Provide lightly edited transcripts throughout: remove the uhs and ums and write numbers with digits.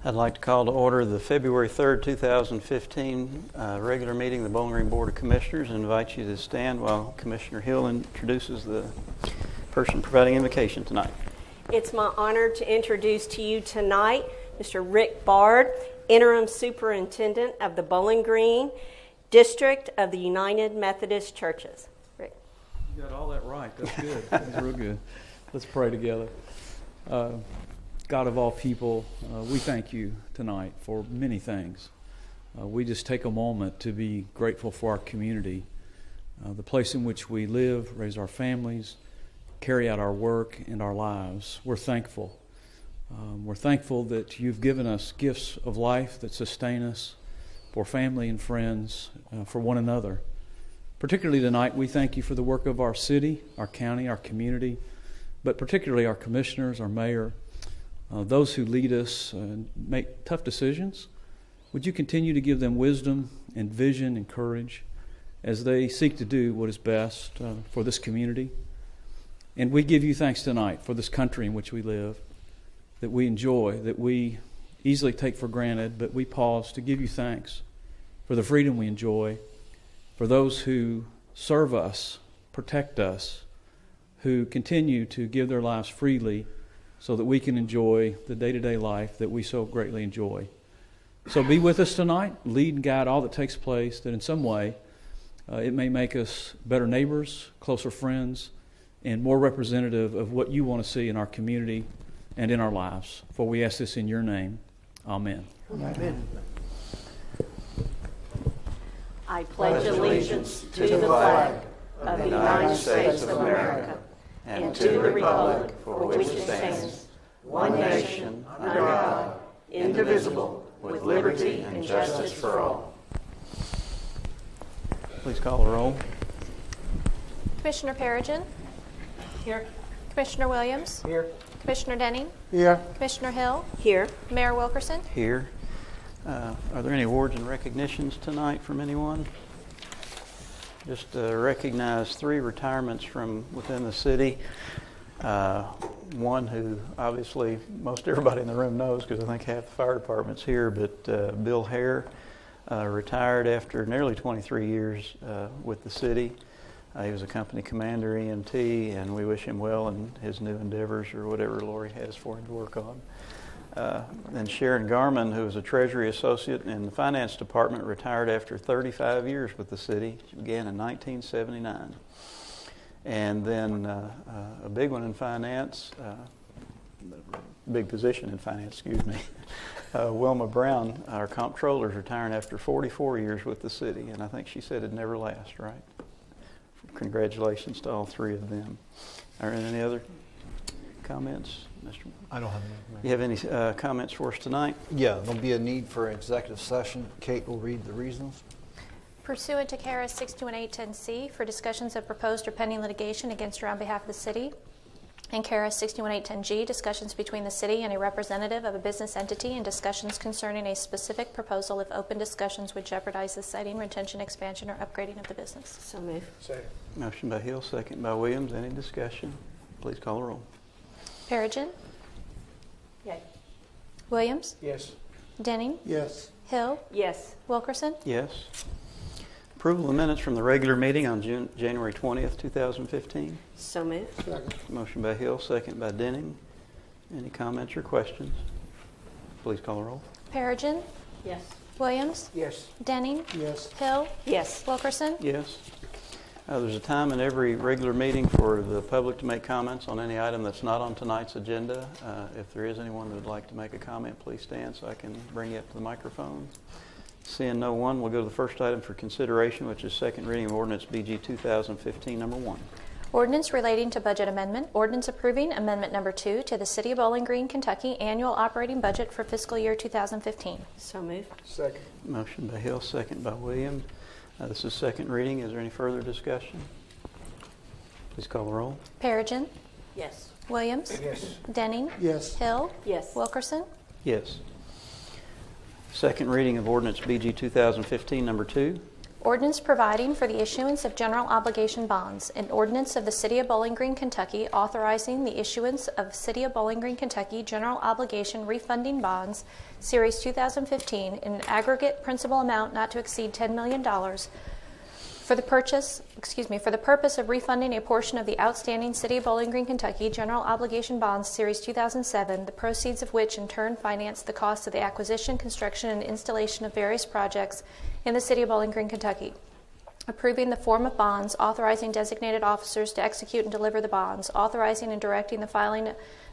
I'd like to call to order the February 3rd, 2015 regular meeting of the Bowling Green Board of Commissioners and invite you to stand while Commissioner Hill introduces the person providing invocation tonight. It's my honor to introduce to you tonight Mr. Rick Bard, Interim Superintendent of the Bowling Green District of the United Methodist Churches. Rick. You got all that right. That's good. That's real good. Let's pray together. God of all people, we thank you tonight for many things. We just take a moment to be grateful for our community, the place in which we live, raise our families, carry out our work and our lives. We're thankful. We're thankful that you've given us gifts of life that sustain us, for family and friends, for one another. Particularly tonight, we thank you for the work of our city, our county, our community, but particularly our commissioners, our mayor, those who lead us and make tough decisions. Would you continue to give them wisdom and vision and courage as they seek to do what is best for this community? And we give you thanks tonight for this country in which we live, that we enjoy, that we easily take for granted, but we pause to give you thanks for the freedom we enjoy, for those who serve us, protect us, who continue to give their lives freely so that we can enjoy the day-to-day life that we so greatly enjoy. So be with us tonight, lead and guide all that takes place, that in some way it may make us better neighbors, closer friends, and more representative of what you want to see in our community and in our lives. For we ask this in your name. Amen. Amen. I pledge allegiance to the flag of the United States of America and to the republic for which it stands, one nation, under God, indivisible, with liberty and justice for all. Please call the roll. Commissioner Perigin. Here. Commissioner Williams. Here. Commissioner Denning. Here. Commissioner Hill. Here. Mayor Wilkerson. Here. Are there any awards and recognitions tonight from anyone? Just recognize 3 retirements from within the city. One who obviously most everybody in the room knows because I think half the fire department's here, but Bill Hare retired after nearly 23 years with the city. He was a company commander, EMT, and we wish him well in his new endeavors or whatever Lori has for him to work on. Then Sharon Garman, who was a Treasury Associate in the Finance Department, retired after 35 years with the city. She began in 1979. And then a big one in finance, big position in finance, excuse me. Wilma Brown, our comptroller, is retiring after 44 years with the city, and I think she said it'd never last, right? Congratulations to all 3 of them. Are there any other comments, Mr. I don't have any. You have any comments for us tonight? Yeah, there'll be a need for an executive session. Kate will read the reasons. Pursuant to KRS 621810C for discussions of proposed or pending litigation against or on behalf of the city, and KRS 618110G, discussions between the city and a representative of a business entity and discussions concerning a specific proposal if open discussions would jeopardize the siting, retention, expansion, or upgrading of the business. So move. Second. Motion by Hill, second by Williams. Any discussion? Please call the roll. Perigin. Yay. Williams. Yes. Denning. Yes. Hill. Yes. Wilkerson. Yes. Approval of minutes from the regular meeting on January 20th, 2015. So move. Second. Motion by Hill, second by Denning. Any comments or questions? Please call the roll. Perigin. Yes. Williams. Yes. Denning. Yes. Hill. Yes. Wilkerson. Yes. There's a time in every regular meeting for the public to make comments on any item that's not on tonight's agenda. If there is anyone that would like to make a comment, please stand so I can bring you up to the microphone. Seeing no one, we'll go to the first item for consideration, which is second reading of ordinance BG 2015, number 1. Ordinance relating to budget amendment. Ordinance approving amendment number 2 to the City of Bowling Green, Kentucky annual operating budget for fiscal year 2015. So move. Second. Motion by Hill, second by Williams. This is second reading. Is there any further discussion? Please call the roll. Perigin. Yes. Williams. Yes. Denning. Yes. Hill. Yes. Wilkerson. Yes. Second reading of ordinance BG 2015, number 2. Ordinance providing for the issuance of general obligation bonds. An ordinance of the City of Bowling Green, Kentucky, authorizing the issuance of City of Bowling Green, Kentucky general obligation refunding bonds, Series 2015, in an aggregate principal amount not to exceed $10 million for the purpose of refunding a portion of the outstanding City of Bowling Green, Kentucky general obligation bonds, Series 2007, the proceeds of which in turn finance the cost of the acquisition, construction, and installation of various projects in the City of Bowling Green, Kentucky. Approving the form of bonds, authorizing designated officers to execute and deliver the bonds, authorizing and directing the filing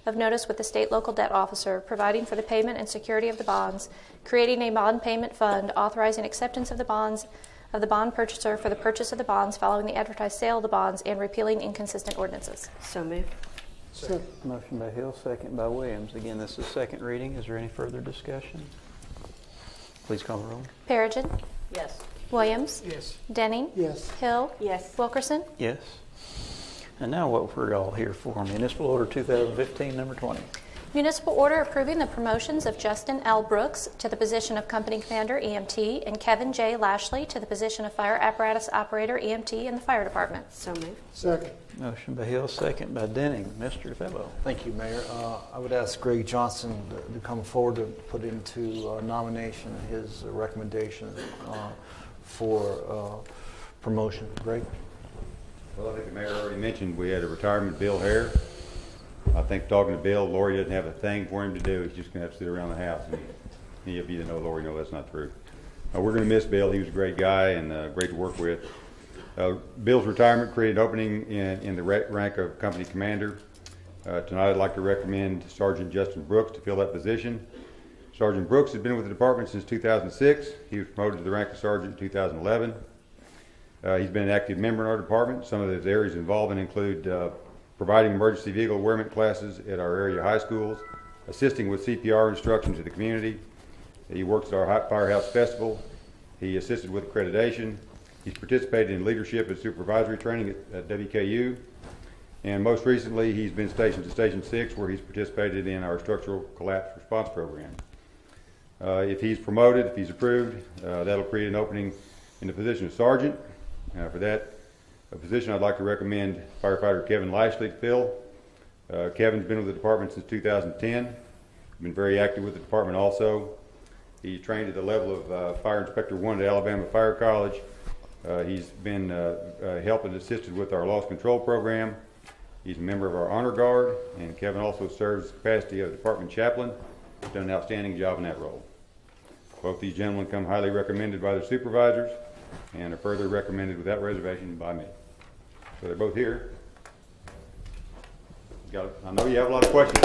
of notice with the state local debt officer, providing for the payment and security of the bonds, creating a bond payment fund, authorizing acceptance of the bonds of the bond purchaser for the purchase of the bonds following the advertised sale of the bonds, and repealing inconsistent ordinances. So moved. Motion by Hill, second by Williams. Again, this is second reading. Is there any further discussion? Please call the roll. Perigin. Yes. Williams. Yes. Denning. Yes. Hill. Yes. Wilkerson. Yes. And now what we're all here for, Municipal Order 2015, number 20. Municipal order approving the promotions of Justin L. Brooks to the position of Company Commander EMT and Kevin J. Lashley to the position of Fire Apparatus Operator EMT in the Fire Department. So moved. Second. Motion by Hill, second by Denning. Mr. DeFebo. Thank you, Mayor. I would ask Greg Johnson to come forward to put into nomination his recommendation for promotion. Greg? Well, I think the mayor already mentioned we had a retirement Bill Hare. I think talking to Bill, Lori doesn't have a thing for him to do. He's just going to have to sit around the house. And any of you that know Lori know that's not true. We're going to miss Bill. He was a great guy and great to work with. Bill's retirement created an opening in the rank of company commander. Tonight I'd like to recommend Sergeant Justin Brooks to fill that position. Sergeant Brooks has been with the department since 2006. He was promoted to the rank of sergeant in 2011. He's been an active member in our department. Some of his areas involved include providing emergency vehicle awareness classes at our area high schools, assisting with CPR instruction to the community. He works at our Firehouse Festival. He assisted with accreditation. He's participated in leadership and supervisory training at WKU. And most recently, he's been stationed to Station 6, where he's participated in our structural collapse response program. If he's promoted, if he's approved, that'll create an opening in the position of sergeant. For that position, I'd like to recommend firefighter Kevin Lashley to fill. Kevin's been with the department since 2010. Been very active with the department also. He trained at the level of Fire Inspector 1 at Alabama Fire College. He's been helped and assisted with our loss control program. He's a member of our Honor Guard, and Kevin also serves the capacity of department chaplain. He's done an outstanding job in that role. Both these gentlemen come highly recommended by their supervisors and are further recommended without reservation by me. So they're both here. I know you have a lot of questions.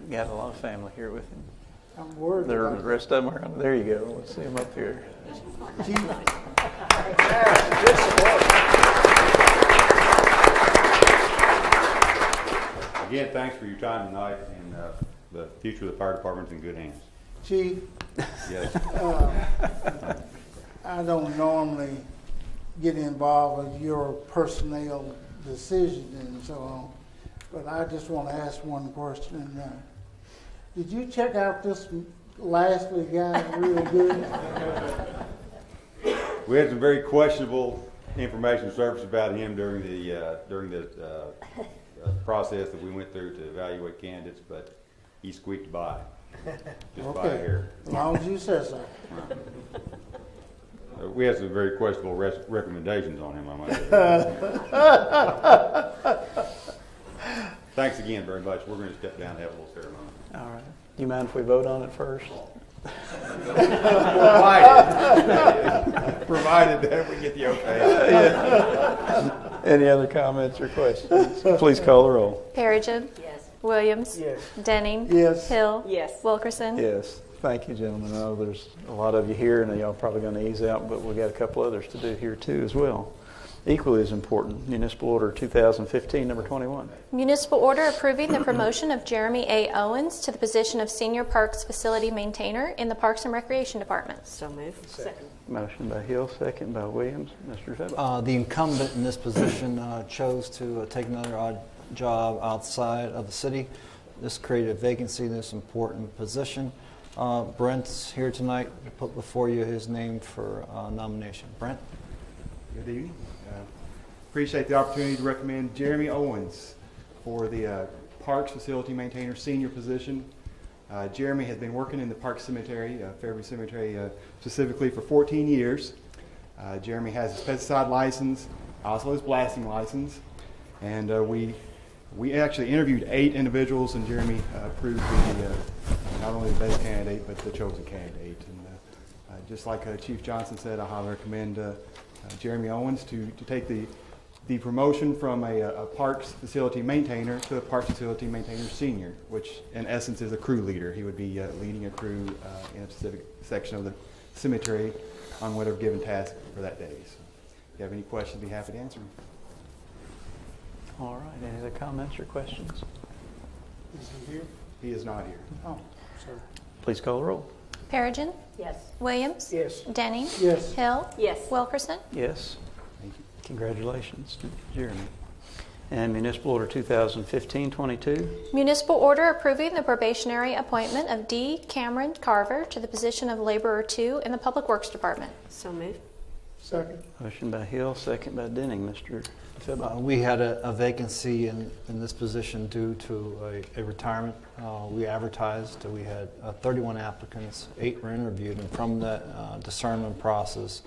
Got a lot of family here with him. I'm worried. The rest of them are on. There you go. Let's see them up here. Again, thanks for your time tonight, and the future of the fire department's in good hands. Chief, Yes. I don't normally get involved with your personnel decisions and so on, but I just want to ask one question. Did you check out this Lashley guy real good? We had some very questionable information surface about him during the process that we went through to evaluate candidates, but he squeaked by, just by a hair. As long as you say so. We had some very questionable recommendations on him, I might say. Thanks again very much. We're going to step down and have a little ceremony. All right. Do you mind if we vote on it first? Provided that we get the okay. Any other comments or questions? Please call the roll. Perigin. Yes. Williams. Yes. Denning. Yes. Hill. Yes. Wilkerson. Yes. Thank you, gentlemen. I know there's a lot of you here, and y'all probably going to ease out, but we got a couple others to do here too as well. Equally as important, Municipal Order 2015, number 21. Municipal order approving the promotion of Jeremy A. Owens to the position of Senior Parks Facility Maintainer in the Parks and Recreation Department. So moved. Second. Motion by Hill, second by Williams. Mr. Febo. The incumbent in this position chose to take another odd job outside of the city. This created a vacancy in this important position. Brent's here tonight to put before you his name for nomination. Brent? Good evening. Appreciate the opportunity to recommend Jeremy Owens for the Parks Facility Maintainer Senior position. Jeremy has been working in the Park Cemetery, Fairview Cemetery specifically for 14 years. Jeremy has his pesticide license, also his blasting license, and we actually interviewed 8 individuals, and Jeremy proved to be not only the best candidate, but the chosen candidate. And just like Chief Johnson said, I highly recommend Jeremy Owens to take the promotion from a Parks Facility Maintainer to a Parks Facility Maintainer Senior, which in essence is a crew leader. He would be leading a crew in a specific section of the cemetery on whatever given task for that day. So if you have any questions, I'd be happy to answer them. All right, any other comments or questions? Is he here? He is not here. Oh, sorry. Please call the roll. Perigin. Yes. Williams. Yes. Denning. Yes. Hill. Yes. Wilkerson. Yes. Thank you. Congratulations to Jeremy. And Municipal Order 2015-22. Municipal order approving the probationary appointment of D. Cameron Carver to the position of Laborer 2 in the Public Works Department. So moved. Second. Motion by Hill, second by Denning. Mr. Febo. We had a vacancy in this position due to a retirement. We advertised. We had 31 applicants. 8 were interviewed, and from that discernment process,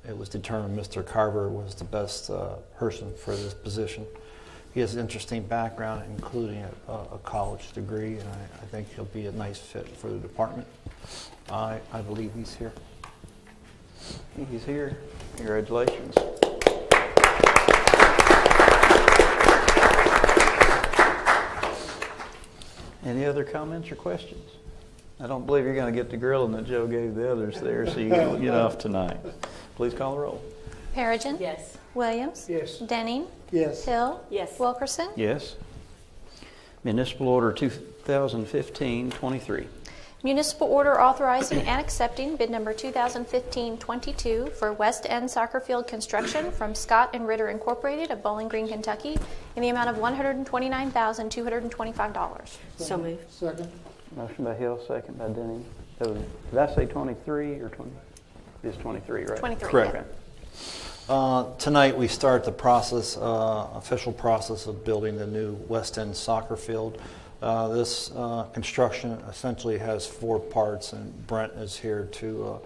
it was determined Mr. Carver was the best person for this position. He has an interesting background, including a college degree, and I think he'll be a nice fit for the department. I believe he's here. He's here. Congratulations. Any other comments or questions? I don't believe you're going to get the grilling that Joe gave the others there, so you can get off tonight. Please call the roll. Perigin. Yes. Williams. Yes. Denning. Yes. Hill. Yes. Wilkerson. Yes. Municipal Order 2015-23. Municipal order authorizing and accepting bid number 2015-22 for West End Soccer Field construction from Scott and Ritter Incorporated of Bowling Green, Kentucky, in the amount of $129,225. So moved. Second. Motion by Hill, second by Denning. Did I say 23 or 20? It's 23, right? 23. Correct. yeah. Tonight we start the process, official process of building the new West End soccer field. This construction essentially has 4 parts, and Brent is here to,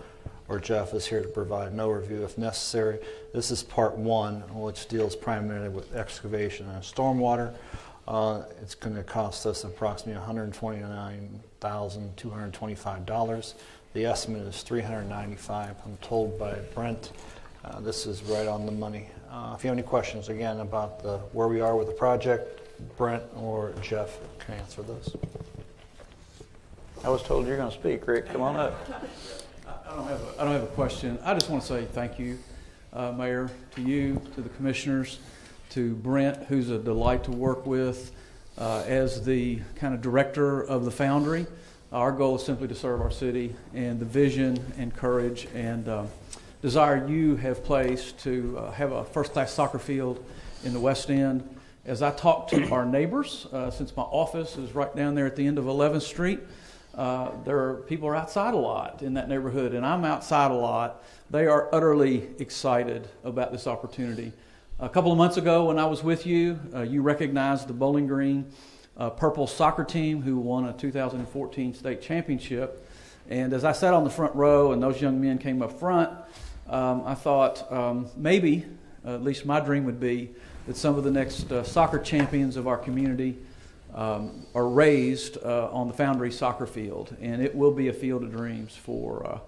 or Jeff is here to provide an overview if necessary. This is part 1, which deals primarily with excavation and stormwater. It's going to cost us approximately $129,225. The estimate is $395,000. I'm told by Brent this is right on the money. If you have any questions, again, about where we are with the project, Brent or Jeff can answer those. I was told you're going to speak, Rick. Come on up. I don't have a question. I just want to say thank you, Mayor, to you, to the commissioners, to Brent, who's a delight to work with as the kind of director of the Foundry. Our goal is simply to serve our city, and the vision and courage and desire you have placed to have a first-class soccer field in the West End. As I talk to our neighbors, since my office is right down there at the end of 11th Street, people are outside a lot in that neighborhood, and I'm outside a lot. They are utterly excited about this opportunity. A couple of months ago when I was with you, you recognized the Bowling Green Purple soccer team who won a 2014 state championship. And as I sat on the front row and those young men came up front, I thought maybe, at least my dream would be, that some of the next soccer champions of our community are raised on the Foundry soccer field, and it will be a field of dreams for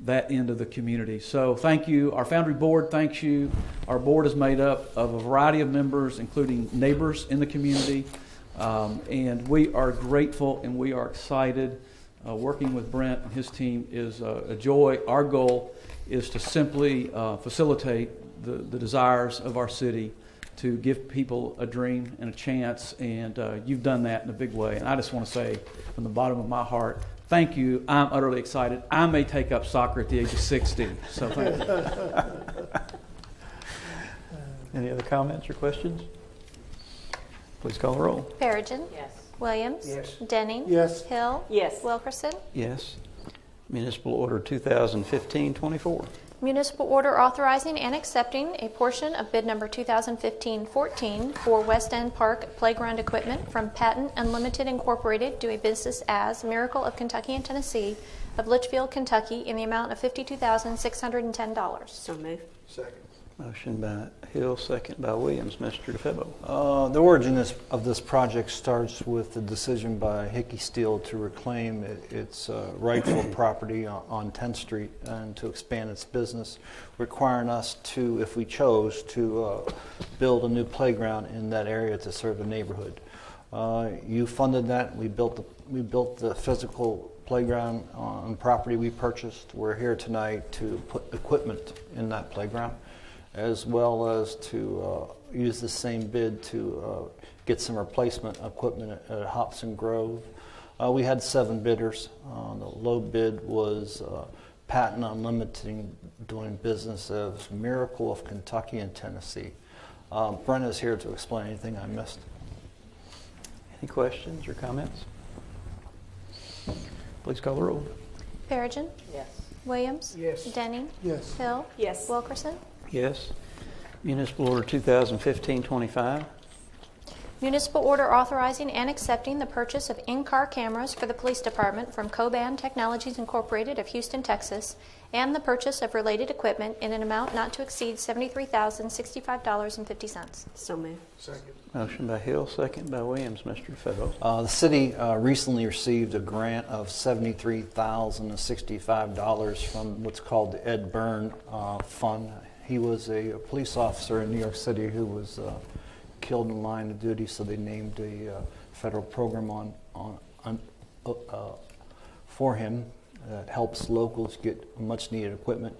that end of the community. So thank you. Our Foundry board thanks you. Our board is made up of a variety of members, including neighbors in the community, and we are grateful and we are excited. Working with Brent and his team is a joy. Our goal is to simply facilitate the desires of our city to give people a dream and a chance, and you've done that in a big way. And I just want to say from the bottom of my heart, thank you. I'm utterly excited. I may take up soccer at the age of 60, so thank you. Any other comments or questions? Please call the roll. Perigin. Yes. Williams. Yes. Denning. Yes. Hill. Yes. Wilkerson. Yes. Municipal Order 2015-24. Municipal order authorizing and accepting a portion of bid number 2015-14 for West End Park playground equipment from Patent Unlimited Incorporated, doing business as Miracle of Kentucky and Tennessee of Litchfield, Kentucky, in the amount of $52,610. So moved. Second. Motion by Hill, second by Williams. Mr. DeFebo. The origin of this project starts with the decision by Hickey Steel to reclaim its rightful property on 10th Street and to expand its business, requiring us to, if we chose, to build a new playground in that area to serve the neighborhood. You funded that. We built the physical playground on property we purchased. We're here tonight to put equipment in that playground, as well as to use the same bid to get some replacement equipment at Hobson Grove. We had 7 bidders. The low bid was Patent Unlimited, doing business as Miracle of Kentucky and Tennessee. Brenna's here to explain anything I missed. Any questions or comments? Please call the roll. Perigin. Yes. Williams. Yes. Denning. Yes. Hill. Yes. Wilkerson. Yes. Municipal Order 2015-25. Municipal order authorizing and accepting the purchase of in-car cameras for the police department from Coban Technologies Incorporated of Houston, Texas, and the purchase of related equipment in an amount not to exceed $73,065.50. So moved. Second. Motion by Hill, second by Williams. Mr. DeFebo. The city recently received a grant of $73,065 from what's called the Ed Byrne Fund. He was a police officer in New York City who was killed in line of duty, so they named a federal program for him that helps locals get much-needed equipment.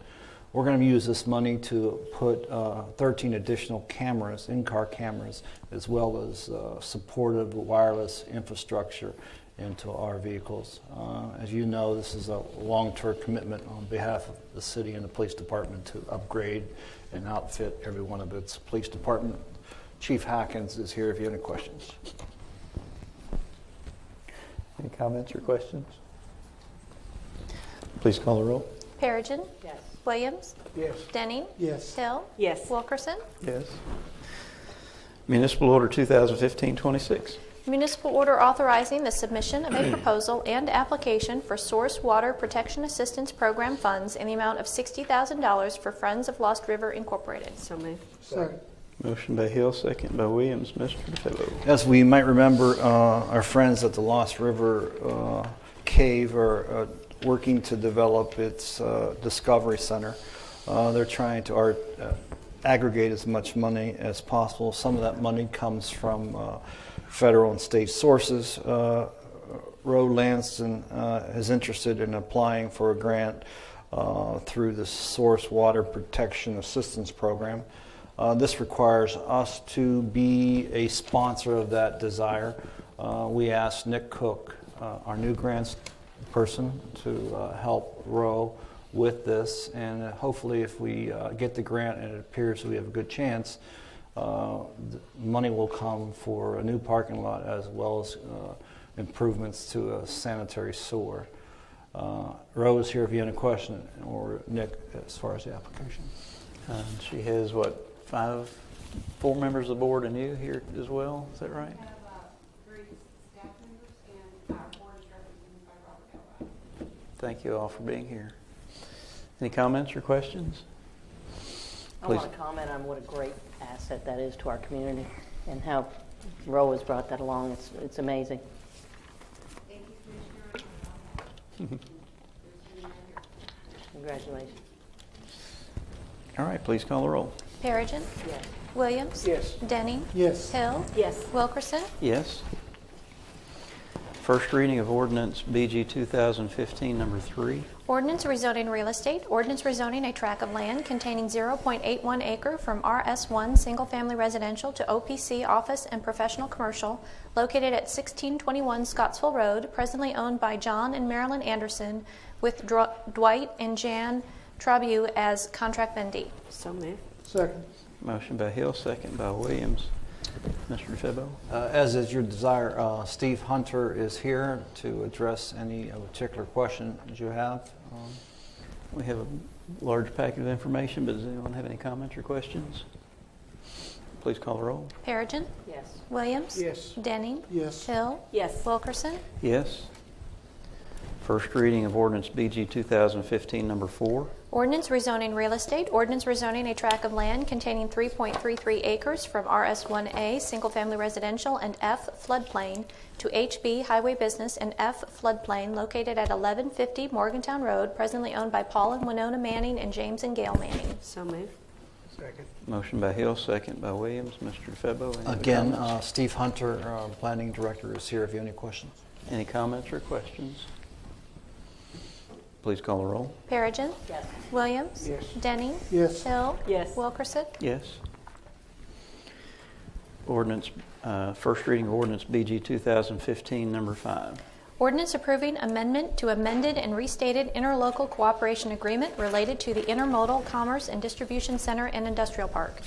We're going to use this money to put 13 additional cameras, in-car cameras, as well as supportive wireless infrastructure into our vehicles. As you know, this is a long-term commitment on behalf of the city and the police department to upgrade and outfit every one of its police department. Chief Hackins is here if you have any questions. Any comments or questions? Please call the roll. Perigin. Yes. Williams. Yes. Denning. Yes. Hill. Yes. Wilkerson. Yes. Municipal Order 2015-26. Municipal order authorizing the submission of a proposal and application for Source Water Protection Assistance Program funds in the amount of $60,000 for Friends of Lost River Incorporated. So moved. Second. Motion by Hill, second by Williams. Mr. DeFebo. As we might remember, our friends at the Lost River Cave are working to develop its Discovery Center. They're trying to aggregate as much money as possible. Some of that money comes from federal and state sources. Roe Lanston is interested in applying for a grant through the Source Water Protection Assistance Program. This requires us to be a sponsor of that desire. We asked Nick Cook, our new grants person, to help Roe with this, and hopefully if we get the grant and it appears we have a good chance, money will come for a new parking lot as well as improvements to a sanitary sewer. Roe is here if you have any question, or Nick as far as the application. She has, 4 members of the board and you here as well? Is that right? We have 3 staff members, and our board is represented by Robert Elrod. Thank you all for being here. Any comments or questions? I Please. want to comment on what a great asset that is to our community and how Roe has brought that along. It's amazing. Thank you, Commissioner. Congratulations. All right, please call the roll. Perigin. Yes. Williams. Yes. Denning. Yes. Hill. Yes. Wilkerson. Yes. First reading of ordinance BG 2015 number 3. Ordinance rezoning real estate. Ordinance rezoning a tract of land containing 0.81 acre from RS1 Single Family Residential to OPC Office and Professional Commercial located at 1621 Scottsville Road, presently owned by John and Marilyn Anderson, with Dwight and Jan Trabu as contract vendee. So moved. Second. Motion by Hill, second by Williams. Mr. DeFebo. As is your desire, Steve Hunter is here to address any particular question that you have. We have a large packet of information, but does anyone have any comments or questions? Please call the roll. Perigin. Yes. Williams. Yes. Denning. Yes. Hill. Yes. Wilkerson. Yes. First reading of ordinance BG 2015 number 4. Ordinance rezoning real estate. Ordinance rezoning a tract of land containing 3.33 acres from RS1A Single Family Residential and F floodplain to HB Highway Business and F floodplain located at 1150 Morgantown Road, presently owned by Paul and Winona Manning and James and Gail Manning. So moved. Second. Motion by Hill, second by Williams. Mr. DeFebo. Any other Again, comments? Steve Hunter, Planning Director, is here if you have any questions. Any comments or questions? Please call the roll. Perigin. Yes. Williams. Yes. Denning. Yes. Hill. Yes. Wilkerson. Yes. Ordinance, first reading of ordinance BG 2015 number 5. Ordinance approving amendment to amended and restated interlocal cooperation agreement related to the Intermodal Commerce and Distribution Center and Industrial Park.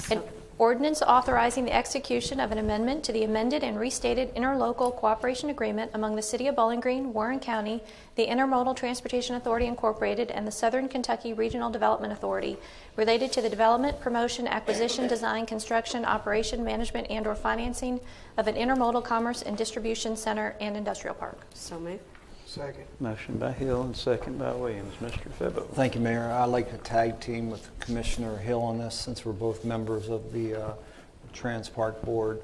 An ordinance authorizing the execution of an amendment to the amended and restated interlocal cooperation agreement among the City of Bowling Green, Warren County, the Intermodal Transportation Authority Incorporated, and the Southern Kentucky Regional Development Authority related to the development, promotion, acquisition, design, construction, operation, management, and/or financing of an intermodal commerce and distribution center and industrial park. So moved. Second. Motion by Hill and second by Williams. Mr. DeFebo. Thank you, Mayor. I'd like to tag team with Commissioner Hill on this since we're both members of the Transpark Board.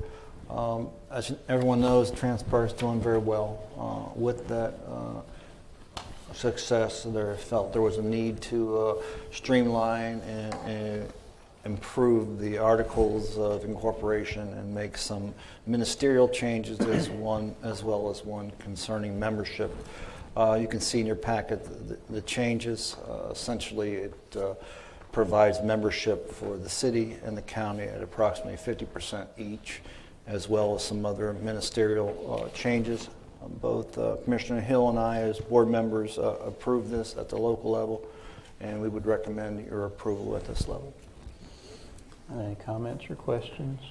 As everyone knows, Transpark is doing very well. With that success, they felt there was a need to streamline and improve the articles of incorporation and make some ministerial changes as well as one concerning membership. You can see in your packet the changes. Essentially, it provides membership for the city and the county at approximately 50% each, as well as some other ministerial changes. Both Commissioner Hill and I, as board members, approve this at the local level, and we would recommend your approval at this level. Any comments or questions?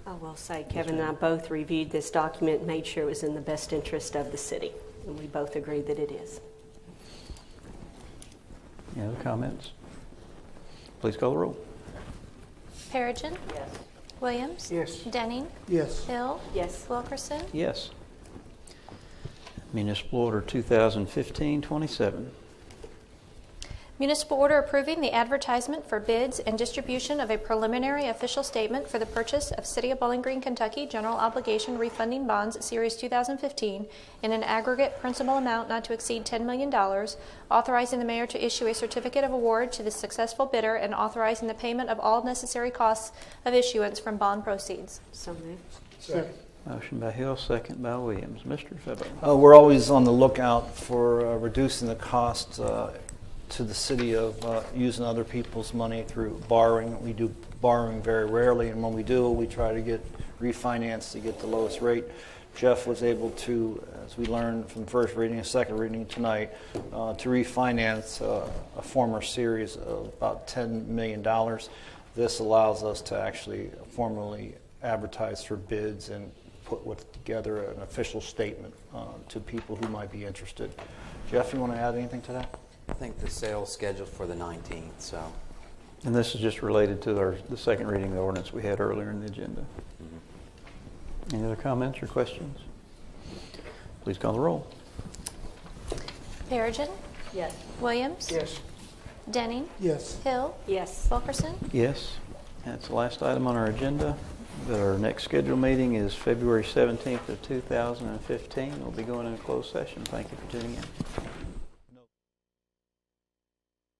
I will say Kevin and I both reviewed this document and made sure it was in the best interest of the city, and we both agree that it is. Any other comments? Please call the roll. Perigin. Yes. Williams. Yes. Denning. Yes. Hill. Yes. Wilkerson. Yes. Municipal Order 2015-27. Municipal order approving the advertisement for bids and distribution of a preliminary official statement for the purchase of City of Bowling Green, Kentucky general obligation refunding bonds Series 2015 in an aggregate principal amount not to exceed $10 million, authorizing the mayor to issue a certificate of award to the successful bidder and authorizing the payment of all necessary costs of issuance from bond proceeds. So moved. Second. Motion by Hill, second by Williams. Mr. DeFebo. We're always on the lookout for reducing the cost to the city of using other people's money through borrowing. We do borrowing very rarely, and when we do, we try to get refinanced to get the lowest rate. Jeff was able to, as we learned from the first reading and second reading tonight, to refinance a former series of about $10 million. This allows us to actually formally advertise for bids and put together an official statement to people who might be interested. Jeff, you want to add anything to that? I think the sale's scheduled for the 19th, so. And this is just related to the second reading of the ordinance we had earlier in the agenda. Mm-hmm. Any other comments or questions? Please call the roll. Perigin. Yes. Williams. Yes. Denning. Yes. Hill. Yes. Wilkerson. Yes. That's the last item on our agenda. Our next scheduled meeting is February 17th of 2015. We'll be going into closed session. Thank you for tuning in.